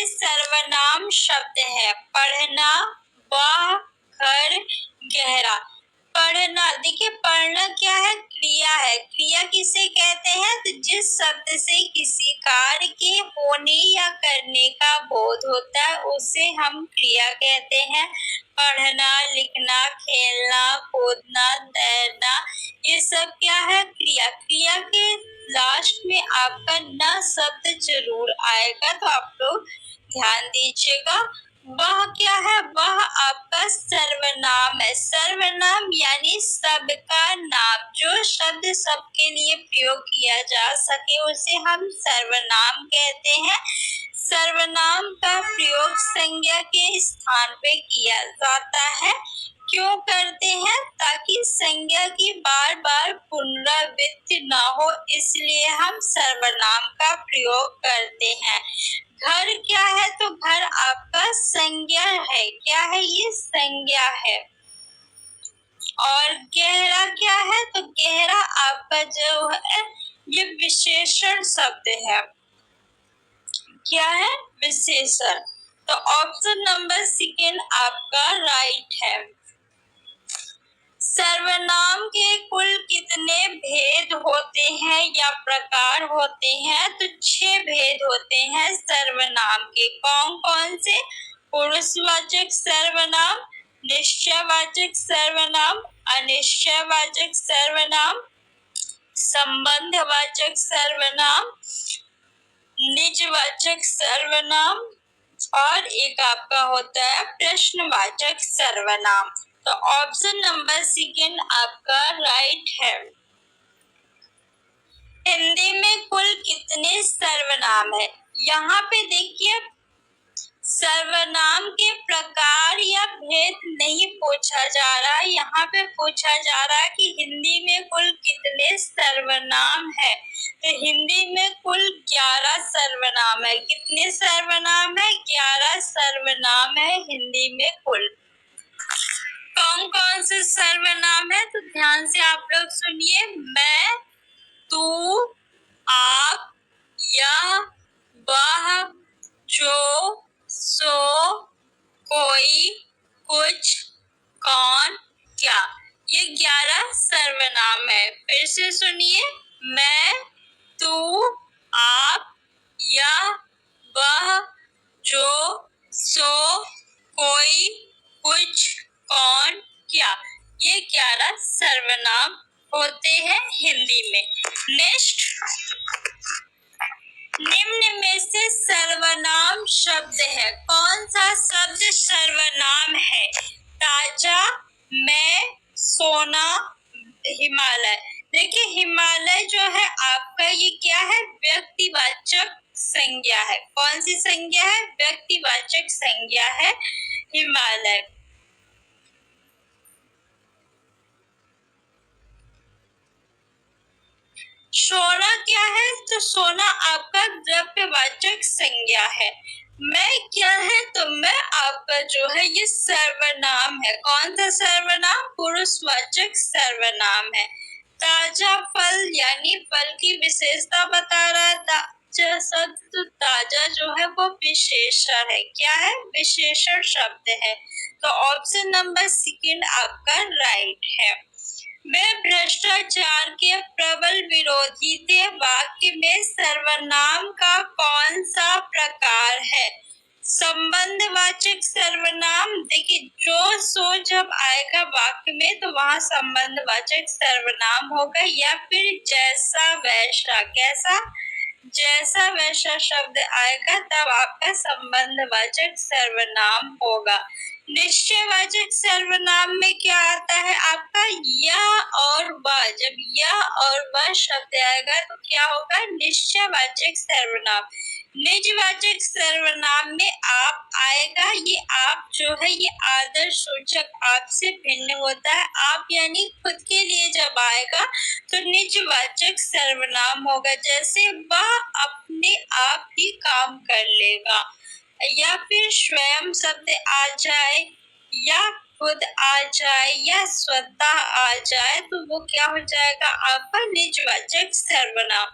में सर्वनाम शब्द है। पढ़ना, वह, घर, गहरा। पढ़ना, देखिए पढ़ना क्या है? क्रिया है। क्रिया किसे कहते हैं? तो जिस शब्द से किसी कार्य के होने या करने का बोध होता है उसे हम क्रिया कहते हैं। पढ़ना, लिखना, खेलना, कूदना, तैरना, ये सब क्या है? क्रिया। क्रिया के लास्ट में आपका न शब्द जरूर आएगा, तो आप लोग ध्यान दीजिएगा। वह क्या है? वह आपका सर्वनाम है। सर्वनाम यानी सबका नाम, जो शब्द सबके लिए प्रयोग किया जा सके उसे हम सर्वनाम कहते हैं। सर्वनाम का प्रयोग संज्ञा के स्थान पे किया जाता है। क्यों करते हैं? ताकि संज्ञा की बार बार पुनरावृत्ति न हो, इसलिए हम सर्वनाम का प्रयोग करते हैं। घर क्या है? तो घर आपका संज्ञा है। क्या है? ये संज्ञा है। और गहरा क्या है? तो गहरा आपका जो है ये विशेषण शब्द है। क्या है? विशेषण। तो ऑप्शन नंबर सेकंड आपका राइट है। सर्वनाम के कुल कितने भेद होते हैं या प्रकार होते हैं? तो 6 भेद होते हैं सर्वनाम के। कौन कौन से? पुरुषवाचक सर्वनाम, निश्चयवाचक सर्वनाम, अनिश्चयवाचक सर्वनाम, संबंधवाचक सर्वनाम, निजवाचक सर्वनाम और एक आपका होता है प्रश्नवाचक सर्वनाम। तो ऑप्शन नंबर सेकंड आपका राइट है। हिंदी में कुल कितने सर्वनाम है? यहाँ पे देखिए सर्वनाम के प्रकार या भेद नहीं पूछा जा रहा है, यहाँ पे पूछा जा रहा है कि हिंदी में कुल कितने सर्वनाम है। तो हिंदी में कुल 11 सर्वनाम है। कितने सर्वनाम है? 11 सर्वनाम है हिंदी में कुल। कौन कौन से सर्वनाम है? तो ध्यान से आप लोग सुनिए। मैं, तू, आप, यह, वह, जो, सो, कोई, कुछ, कौन, क्या, ये 11 सर्वनाम है। फिर से सुनिए। मैं, तू, आप, यह, वह, जो, सो, कोई, कुछ, कौन, क्या, ये 11 सर्वनाम होते हैं हिंदी में। नेक्स्ट, निम्न में से सर्वनाम शब्द है। कौन सा शब्द सर्वनाम है? ताजा, मैं, सोना, हिमालय। देखिए हिमालय जो है आपका ये क्या है? व्यक्तिवाचक संज्ञा है। कौन सी संज्ञा है? व्यक्तिवाचक संज्ञा है हिमालय। सोना क्या है? तो सोना आपका द्रव्यवाचक संज्ञा है। मैं क्या है? तो मैं आपका जो है ये सर्वनाम है। कौन सा सर्वनाम? पुरुषवाचक सर्वनाम है। ताजा फल यानी फल की विशेषता बता रहा है। ताजा शब्द, तो ताजा जो है वो विशेषण है। क्या है? विशेषण शब्द है। तो ऑप्शन नंबर सेकंड आपका राइट है। वे भ्रष्टाचार के प्रबल विरोधी थे। वाक्य में सर्वनाम का कौन सा प्रकार है? संबंधवाचक सर्वनाम। देखिए जो सो जब आएगा वाक्य में तो वहाँ संबंधवाचक सर्वनाम होगा, या फिर जैसा वैसा। कैसा? जैसा वैसा शब्द आएगा तब आपका संबंधवाचक सर्वनाम होगा। निश्चयवाचक सर्वनाम में क्या आता है आपका? यह और वह। जब यह और वह शब्द आएगा तो क्या होगा? निश्चयवाचक सर्वनाम। निजवाचक सर्वनाम में आप आएगा। ये आप जो है ये आदर सूचक आपसे भिन्न होता है। आप यानी खुद के लिए जब आएगा तो निजवाचक सर्वनाम होगा। जैसे वह अपने आप ही काम कर लेगा, या फिर स्वयं शब्द आ जाए, या खुद आ जाए, या स्वतः आ जाए, तो वो क्या हो जाएगा? आपका निजवाचक सर्वनाम।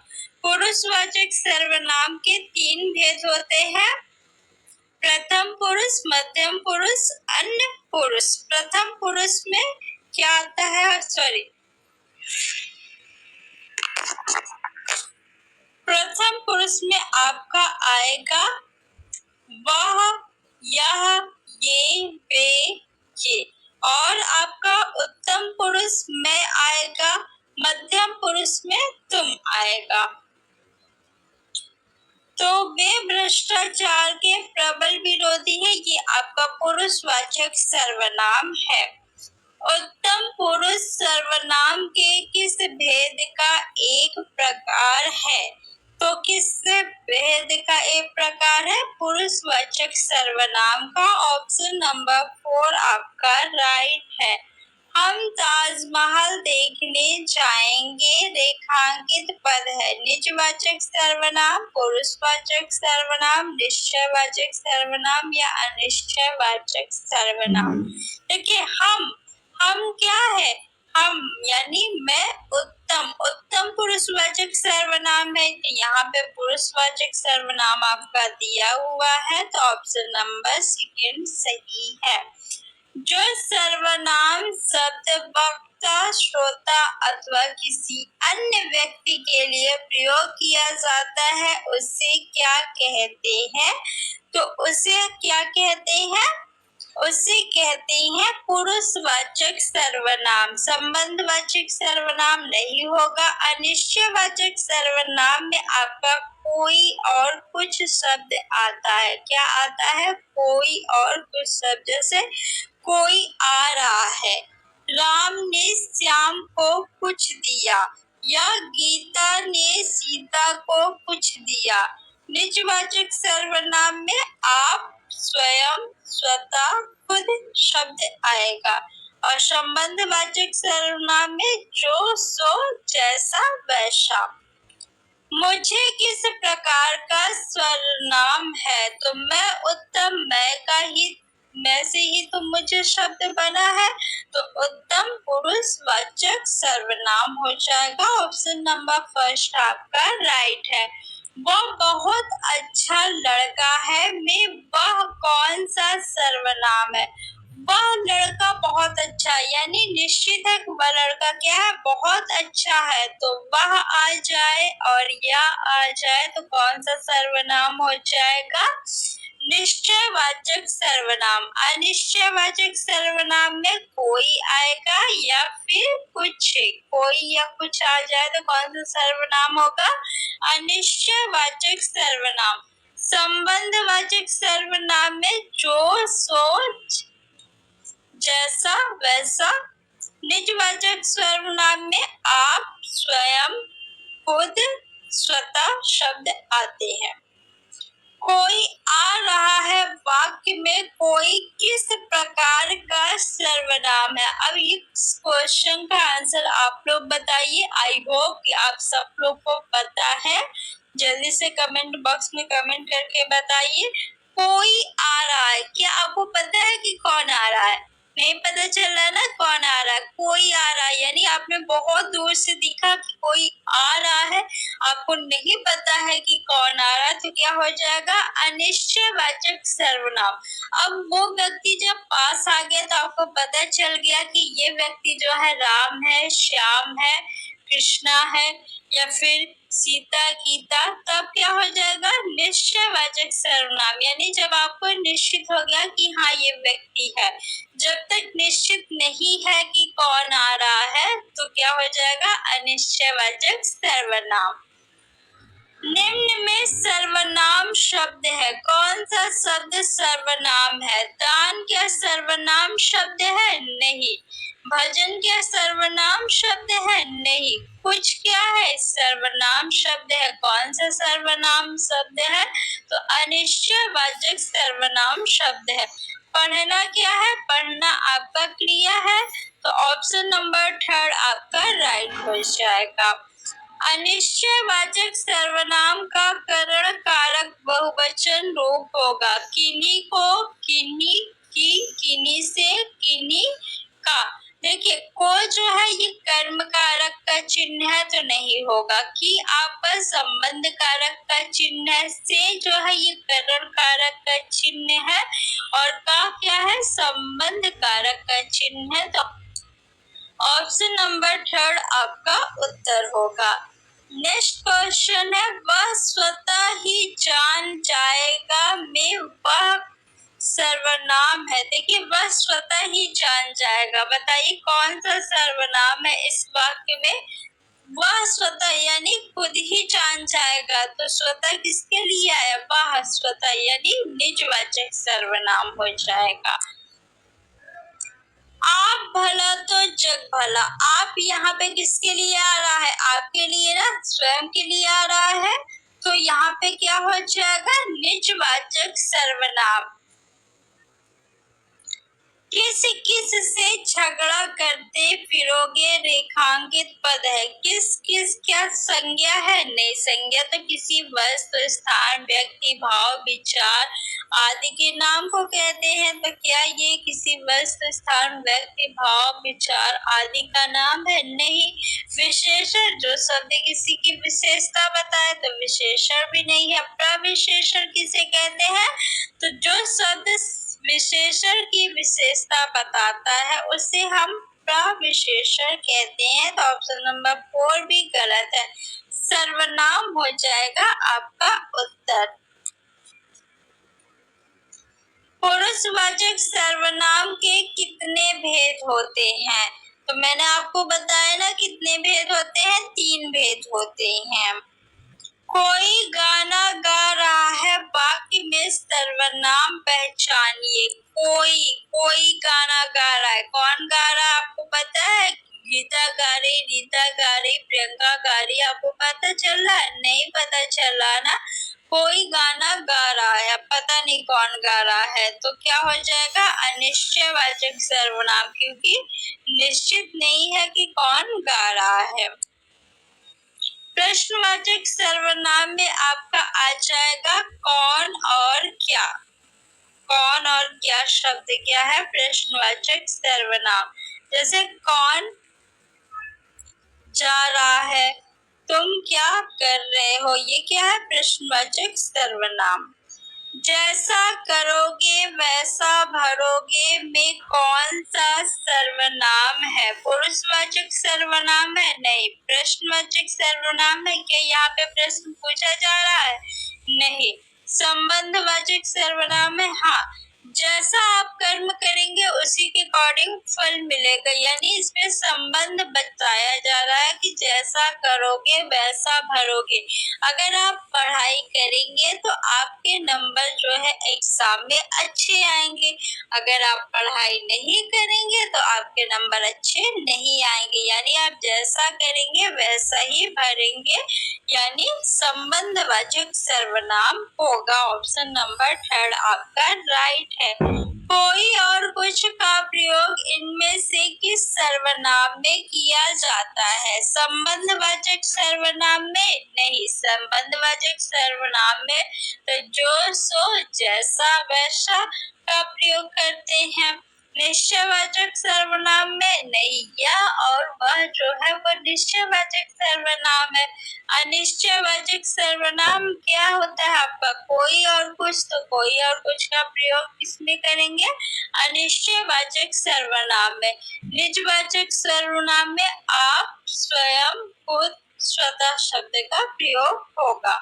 पुरुषवाचक सर्वनाम के 3 भेद होते हैं। प्रथम पुरुष, मध्यम पुरुष, अन्य पुरुष। प्रथम पुरुष में क्या आता है? सॉरी, प्रथम पुरुष में आपका आएगा वह, यह, ये, वे, ये। और आपका उत्तम पुरुष में आएगा, मध्यम पुरुष में तुम आएगा। तो वे भ्रष्टाचार के प्रबल विरोधी है, ये आपका पुरुषवाचक सर्वनाम है। उत्तम पुरुष सर्वनाम के किस भेद का एक प्रकार है? तो किस भेद का एक प्रकार है? पुरुषवाचक सर्वनाम का। ऑप्शन नंबर 4 आपका राइट है। हम ताजमहल देखने जाएंगे रेखांकित पद है। निजवाचक सर्वनाम, पुरुषवाचक सर्वनाम, निश्चयवाचक सर्वनाम या अनिश्चयवाचक सर्वनाम। देखिए हम क्या है? हम यानी मैं उत्तम, उत्तम पुरुषवाचक सर्वनाम है। यहाँ पे पुरुषवाचक सर्वनाम आपका दिया हुआ है, तो ऑप्शन नंबर 2 सही है। जो सर्वनाम शब्द वक्ता, श्रोता अथवा किसी अन्य व्यक्ति के लिए प्रयोग किया जाता है उसे क्या कहते हैं? तो उसे क्या कहते हैं? उसे कहते हैं पुरुषवाचक सर्वनाम। संबंधवाचक सर्वनाम नहीं होगा। अनिश्चयवाचक सर्वनाम में आपका कोई और कुछ शब्द आता है। क्या आता है? कोई और कुछ शब्द। जैसे कोई आ रहा है, राम ने श्याम को कुछ दिया, या गीता ने सीता को कुछ दिया। निजवाचक सर्वनाम में आप, स्वयं, स्वतः, खुद शब्द आएगा। और संबंधवाचक सर्वनाम में जो, सो, जैसा, वैसा। मुझे किस प्रकार का सर्वनाम है? तो मैं उत्तम, मैं का ही, मैं से ही तो मुझे शब्द बना है, तो उत्तम पुरुषवाचक सर्वनाम हो जाएगा। ऑप्शन नंबर 1 आपका राइट है। वह बहुत अच्छा लड़का है में वह कौन सा सर्वनाम है? वह लड़का बहुत अच्छा, यानी निश्चित है वह लड़का क्या है? बहुत अच्छा है। तो वह आ जाए और या आ जाए तो कौन सा सर्वनाम हो जाएगा? निश्चयवाचक सर्वनाम। अनिश्चयवाचक सर्वनाम में कोई आएगा या फिर कुछ, कोई या कुछ आ जाए तो कौन सा सर्वनाम होगा? अनिश्चयवाचक सर्वनाम। संबंधवाचक सर्वनाम में जो, सो, जैसा, वैसा। निजवाचक सर्वनाम में आप, स्वयं, खुद, स्वतः शब्द आते हैं। कोई आ रहा है वाक्य में कोई किस प्रकार का सर्वनाम है? अब इस क्वेश्चन का आंसर आप लोग बताइए। आई होप कि आप सब लोग को पता है। जल्दी से कमेंट बॉक्स में कमेंट करके बताइए। कोई आ रहा है, क्या आपको पता है कि कौन आ रहा है? नहीं पता चल रहा है ना कौन आ रहा है? कोई आ रहा है, यानी आपने बहुत दूर से दिखा कि कोई आ रहा है, आपको नहीं पता है कि कौन आ रहा है, तो क्या हो जाएगा? अनिश्चयवाचक सर्वनाम। अब वो व्यक्ति जब पास आ गया तो आपको पता चल गया कि ये व्यक्ति जो है राम है, श्याम है, कृष्णा है या फिर सीता, गीता, तब क्या हो जाएगा? निश्चयवाचक सर्वनाम। यानी जब आपको निश्चित हो गया कि हाँ ये व्यक्ति है। जब तक निश्चित नहीं है कि कौन आ रहा है तो क्या हो जाएगा? अनिश्चयवाचक सर्वनाम। निम्न में सर्वनाम शब्द है, कौन सा शब्द सर्वनाम है? दान क्या सर्वनाम शब्द है? नहीं। भजन क्या सर्वनाम शब्द है? नहीं। कुछ क्या है? सर्वनाम शब्द है। कौन सा सर्वनाम शब्द है? तो अनिश्चयवाचक सर्वनाम शब्द है। पढ़ना क्या है? पढ़ना आपका क्रिया है, तो ऑप्शन नंबर 3 आपका राइट हो जाएगा। अनिश्चयवाचक सर्वनाम का करण कारक बहुवचन रूप होगा। किन्हीं को, किन्हीं की, किन्हीं से, किन्हीं का। देखिए को जो है ये कर्म कारक का चिन्ह है तो नहीं होगा। कि आपका संबंध कारक का चिन्ह है। से जो है ये करण कारक का चिन्ह है और का क्या है संबंध कारक का चिन्ह है। तो ऑप्शन नंबर थर्ड आपका उत्तर होगा। नेक्स्ट क्वेश्चन है वह स्वतः ही जान जाएगा में वह सर्वनाम है। देखिए वह स्वतः ही जान जाएगा। बताइए कौन सा सर्वनाम है इस वाक्य में। वह स्वतः यानी खुद ही जान जाएगा। तो स्वतः किसके लिए आया वह स्वतः यानी निजवाचक सर्वनाम हो जाएगा। आप भला तो जग भला। आप यहाँ पे किसके लिए आ रहा है आपके लिए ना स्वयं के लिए आ रहा है। तो यहाँ पे क्या हो जाएगा निजवाचक सर्वनाम। किस किस से झगड़ा करते फिरोगे रेखांकित पद है। किस किस क्या संज्ञा है नहीं संज्ञा तो किसी वस्तु स्थान व्यक्ति भाव विचार आदि के नाम को कहते हैं। तो क्या ये किसी वस्तु स्थान व्यक्ति भाव विचार आदि का नाम है नहीं। विशेषण जो शब्द किसी की विशेषता बताए तो विशेषण भी नहीं है। प्रविशेषण किसे कहते हैं तो जो शब्द विशेषण की विशेषता बताता है उसे हम प्रविशेषण कहते हैं। तो ऑप्शन नंबर 4 भी गलत है। सर्वनाम हो जाएगा आपका उत्तर। पुरुषवाचक सर्वनाम के कितने भेद होते हैं। तो मैंने आपको बताया ना कितने भेद होते हैं 3 भेद होते हैं। कोई गाना गा रहा है वाक्य में सर्वनाम पहचानिए। कोई कोई गाना गा रहा है। कौन गा रहा है आपको पता है। गीता गा रही रीता गा रही प्रियंका गा रही आपको पता चल रहा है नहीं पता चल रहा ना। कोई गाना गा रहा है पता नहीं कौन गा रहा है। तो क्या हो जाएगा अनिश्चयवाचक सर्वनाम क्योंकि निश्चित नहीं है कि कौन गा रहा है। प्रश्नवाचक सर्वनाम में आपका आ जाएगा कौन और क्या। कौन और क्या शब्द क्या है प्रश्नवाचक सर्वनाम। जैसे कौन जा रहा है तुम क्या कर रहे हो ये क्या है प्रश्नवाचक सर्वनाम। जैसा करोगे वैसा भरोगे में कौन सा सर्वनाम है। पुरुषवाचक सर्वनाम है नहीं। प्रश्नवाचक सर्वनाम है। क्या यहाँ पे प्रश्न पूछा जा रहा है नहीं। संबंधवाचक सर्वनाम है हाँ। जैसा आप कर्म करेंगे उसी के अकॉर्डिंग फल मिलेगा। यानी इसमें संबंध बताया जा रहा है कि जैसा करोगे वैसा भरोगे। अगर आप पढ़ाई करेंगे तो आपके नंबर जो है एग्जाम में अच्छे आएंगे। अगर आप पढ़ाई नहीं करेंगे तो आपके नंबर अच्छे नहीं आएंगे। यानी आप जैसा करेंगे वैसा ही भरेंगे। यानी संबंधवाचक सर्वनाम होगा। ऑप्शन नंबर थर्ड आपका राइट है। कोई और कुछ का प्रयोग इनमें से किस सर्वनाम में किया जाता है। संबंधवाचक सर्वनाम में नहीं। संबंधवाचक सर्वनाम में तो जो सो जैसा वैसा का प्रयोग करते हैं। निश्चयवाचक सर्वनाम में नहीं। यह और वह जो है वो निश्चयवाचक सर्वनाम है। अनिश्चयवाचक सर्वनाम क्या होता है आपका कोई और कुछ। तो कोई और कुछ का प्रयोग किसमें करेंगे अनिश्चयवाचक सर्वनाम में। निजवाचक सर्वनाम में आप स्वयं खुद स्वतः शब्द का प्रयोग होगा।